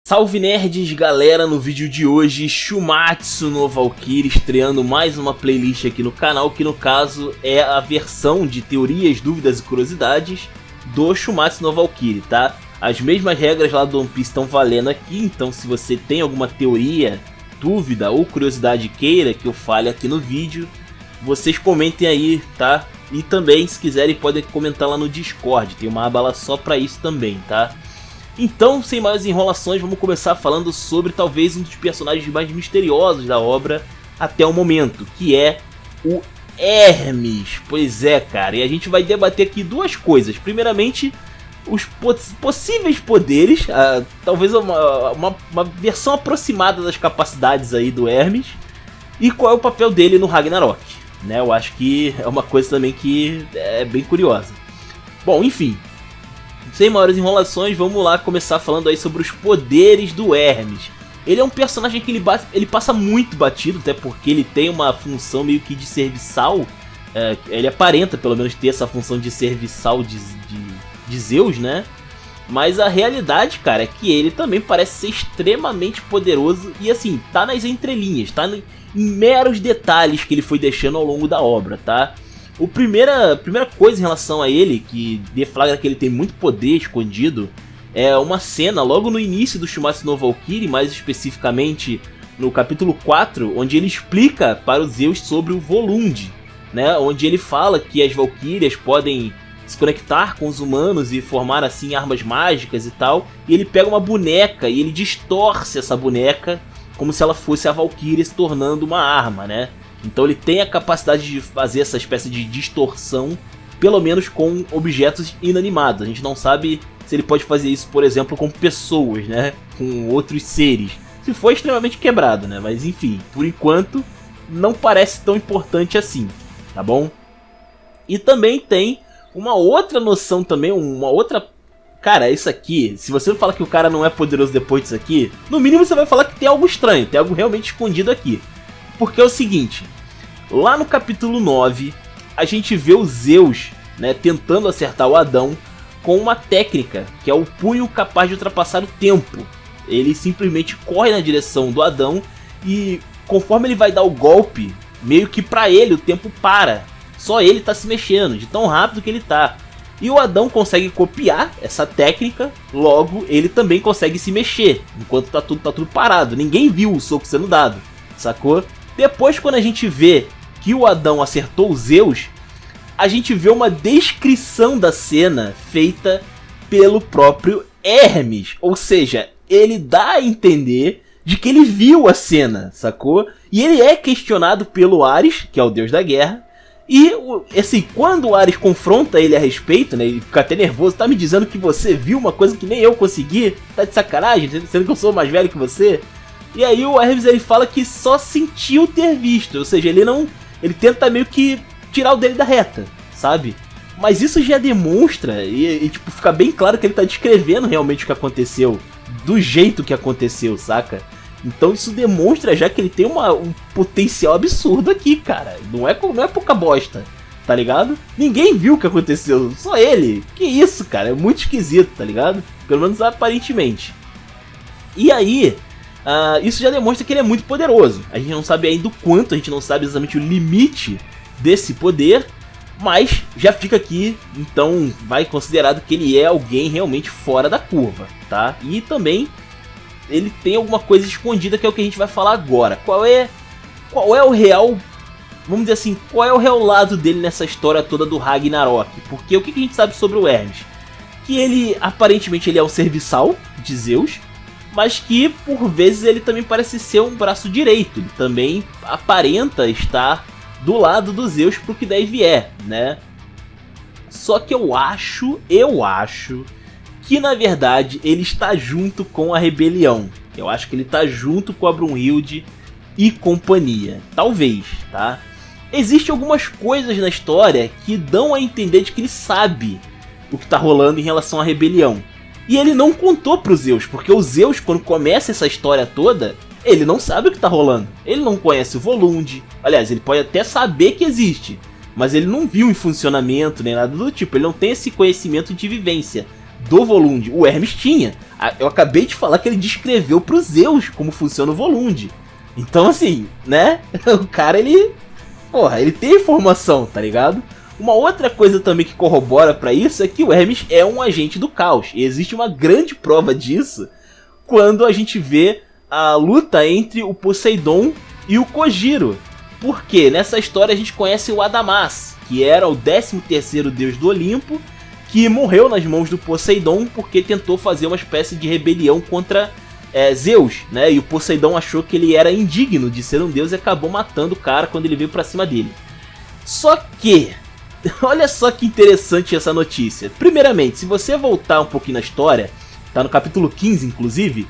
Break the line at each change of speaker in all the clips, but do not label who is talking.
Salve nerds, galera, no vídeo de hoje Shumatsu no Valkyrie estreando mais uma playlist aqui no canal, que no caso é a versão de teorias, dúvidas e curiosidades do Shumatsu no Valkyrie, tá? As mesmas regras lá do One Piece estão valendo aqui, então se você tem alguma teoria, dúvida ou curiosidade queira que eu fale aqui no vídeo, vocês comentem aí, tá? E também, se quiserem, podem comentar lá no Discord, tem uma aba lá só pra isso também, tá? Então, sem mais enrolações, vamos começar falando sobre talvez um dos personagens mais misteriosos da obra até o momento, que é o Hermes. Pois é, cara, e a gente vai debater aqui duas coisas. Primeiramente, os possíveis poderes, talvez uma versão aproximada das capacidades aí do Hermes, e qual é o papel dele no Ragnarok, né? Eu acho que é uma coisa também que é bem curiosa. Bom, enfim, sem maiores enrolações, vamos lá começar falando aí sobre os poderes do Hermes. Ele é um personagem que ele passa muito batido, até porque ele tem uma função meio que de serviçal. Ele aparenta pelo menos ter essa função de serviçal de Zeus, né? Mas a realidade, cara, é que ele também parece ser extremamente poderoso e assim, tá nas entrelinhas, tá em meros detalhes que ele foi deixando ao longo da obra, tá? A primeira coisa em relação a ele, que deflagra que ele tem muito poder escondido, é uma cena logo no início do Shumatsu no Valkyrie, mais especificamente no capítulo 4, onde ele explica para os Zeus sobre o Volund, né? Onde ele fala que as Valkyrias podem se conectar com os humanos e formar assim armas mágicas e tal, e ele pega uma boneca e ele distorce essa boneca como se ela fosse a Valkyria se tornando uma arma, né? Então ele tem a capacidade de fazer essa espécie de distorção, pelo menos com objetos inanimados. A gente não sabe se ele pode fazer isso, por exemplo, com pessoas, né? Com outros seres. Se for extremamente quebrado, né? Mas enfim, por enquanto não parece tão importante assim, tá bom? E também tem uma outra noção também, uma outra... Cara, isso aqui, se você fala que o cara não é poderoso depois disso aqui, no mínimo você vai falar que tem algo estranho, tem algo realmente escondido aqui. Porque é o seguinte, lá no capítulo 9, a gente vê o Zeus, né, tentando acertar o Adão com uma técnica, que é o punho capaz de ultrapassar o tempo. Ele simplesmente corre na direção do Adão e conforme ele vai dar o golpe, meio que pra ele o tempo para. Só ele tá se mexendo, de tão rápido que ele tá. E o Adão consegue copiar essa técnica, logo ele também consegue se mexer, enquanto tá tudo parado. Ninguém viu o soco sendo dado, sacou? Depois, quando a gente vê que o Adão acertou o Zeus, a gente vê uma descrição da cena feita pelo próprio Hermes. Ou seja, ele dá a entender de que ele viu a cena, sacou? E ele é questionado pelo Ares, que é o deus da guerra. E, assim, quando o Ares confronta ele a respeito, né, ele fica até nervoso, tá me dizendo que você viu uma coisa que nem eu consegui? Tá de sacanagem, sendo que eu sou mais velho que você? E aí o Hermes ele fala que só sentiu ter visto, ou seja, ele tenta meio que tirar o dele da reta, sabe? Mas isso já demonstra, e tipo, fica bem claro que ele tá descrevendo realmente o que aconteceu, do jeito que aconteceu, saca? Então isso demonstra já que ele tem um potencial absurdo aqui, cara. Não é pouca bosta, tá ligado? Ninguém viu o que aconteceu, só ele. Que isso, cara, é muito esquisito, tá ligado? Pelo menos aparentemente. E aí... isso já demonstra que ele é muito poderoso. A gente não sabe ainda o quanto, a gente não sabe exatamente o limite desse poder, mas já fica aqui, então vai considerado que ele é alguém realmente fora da curva, tá? E também ele tem alguma coisa escondida que é o que a gente vai falar agora. Qual é o real, vamos dizer assim, qual é o real lado dele nessa história toda do Ragnarok? Porque o que a gente sabe sobre o Hermes? Que ele, aparentemente, ele é um serviçal de Zeus, mas que por vezes ele também parece ser um braço direito. Ele também aparenta estar do lado dos Zeus pro que daí vier, né? Só que eu acho que na verdade ele está junto com a rebelião. Eu acho que ele está junto com a Brunhilde e companhia. Talvez, tá? Existem algumas coisas na história que dão a entender de que ele sabe o que está rolando em relação à rebelião. E ele não contou pro Zeus, porque o Zeus, quando começa essa história toda, ele não sabe o que tá rolando. Ele não conhece o Volund. Aliás, ele pode até saber que existe, mas ele não viu em funcionamento nem nada do tipo. Ele não tem esse conhecimento de vivência. do Volund. O Hermes tinha. Eu acabei de falar que ele descreveu pro Zeus como funciona o Volund. Então assim, né? O cara, ele... Porra, ele tem informação, tá ligado? Uma outra coisa também que corrobora pra isso é que o Hermes é um agente do caos. E existe uma grande prova disso quando a gente vê a luta entre o Poseidon e o Kojiro. Porque nessa história a gente conhece o Adamas, que era o 13º deus do Olimpo, que morreu nas mãos do Poseidon porque tentou fazer uma espécie de rebelião contra Zeus, né? E o Poseidon achou que ele era indigno de ser um deus e acabou matando o cara quando ele veio pra cima dele. Só que, olha só que interessante essa notícia. Primeiramente, se você voltar um pouquinho na história, tá no capítulo 15 inclusive,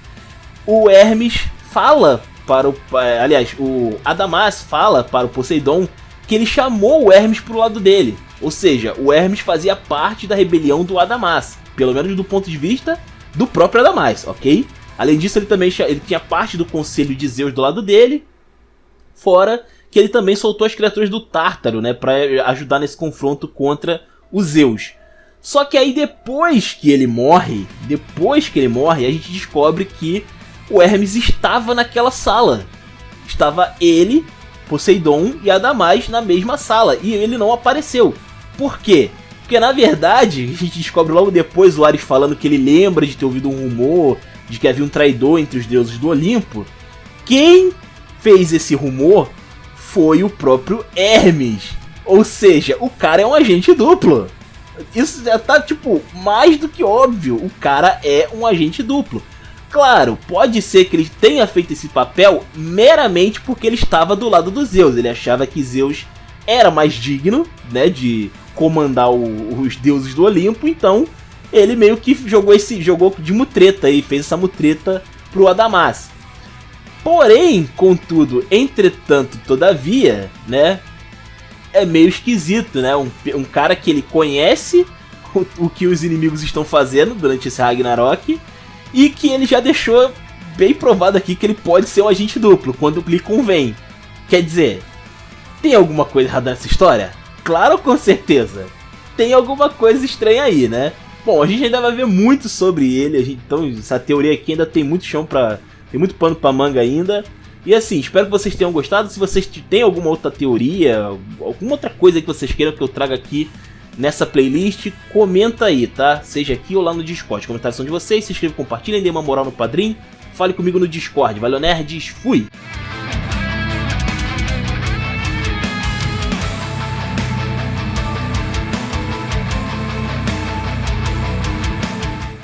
o Hermes fala para o... aliás, o Adamas fala para o Poseidon que ele chamou o Hermes pro lado dele. Ou seja, o Hermes fazia parte da rebelião do Adamas, pelo menos do ponto de vista do próprio Adamas, ok? Além disso, ele tinha parte do conselho de Zeus do lado dele, fora que ele também soltou as criaturas do Tártaro, né, para ajudar nesse confronto contra os Zeus. Só que aí depois que ele morre, a gente descobre que o Hermes estava naquela sala. Estava ele, Poseidon e Adamas na mesma sala, e ele não apareceu. Por quê? Porque na verdade, a gente descobre logo depois o Ares falando que ele lembra de ter ouvido um rumor de que havia um traidor entre os deuses do Olimpo. Quem fez esse rumor foi o próprio Hermes. Ou seja, o cara é um agente duplo. Isso já tá, tipo, mais do que óbvio. O cara é um agente duplo. Claro, pode ser que ele tenha feito esse papel meramente porque ele estava do lado dos Zeus. Ele achava que Zeus era mais digno, né, de comandar os deuses do Olimpo. Então, ele meio que jogou de mutreta e fez essa mutreta pro Adamas. Porém, contudo, entretanto, todavia, né, é meio esquisito, né? Um cara que ele conhece o que os inimigos estão fazendo durante esse Ragnarok e que ele já deixou bem provado aqui que ele pode ser um agente duplo quando lhe convém. Quer dizer, tem alguma coisa errada nessa história? Claro, com certeza. Tem alguma coisa estranha aí, né? Bom, a gente ainda vai ver muito sobre ele, então essa teoria aqui ainda tem muito chão tem muito pano pra manga ainda. E assim, espero que vocês tenham gostado. Se vocês têm alguma outra teoria, alguma outra coisa que vocês queiram que eu traga aqui nessa playlist, comenta aí, tá? Seja aqui ou lá no Discord. Comentários são de vocês, se inscrevam, compartilhem, dê uma moral no Padrim. Fale comigo no Discord. Valeu, nerds, fui!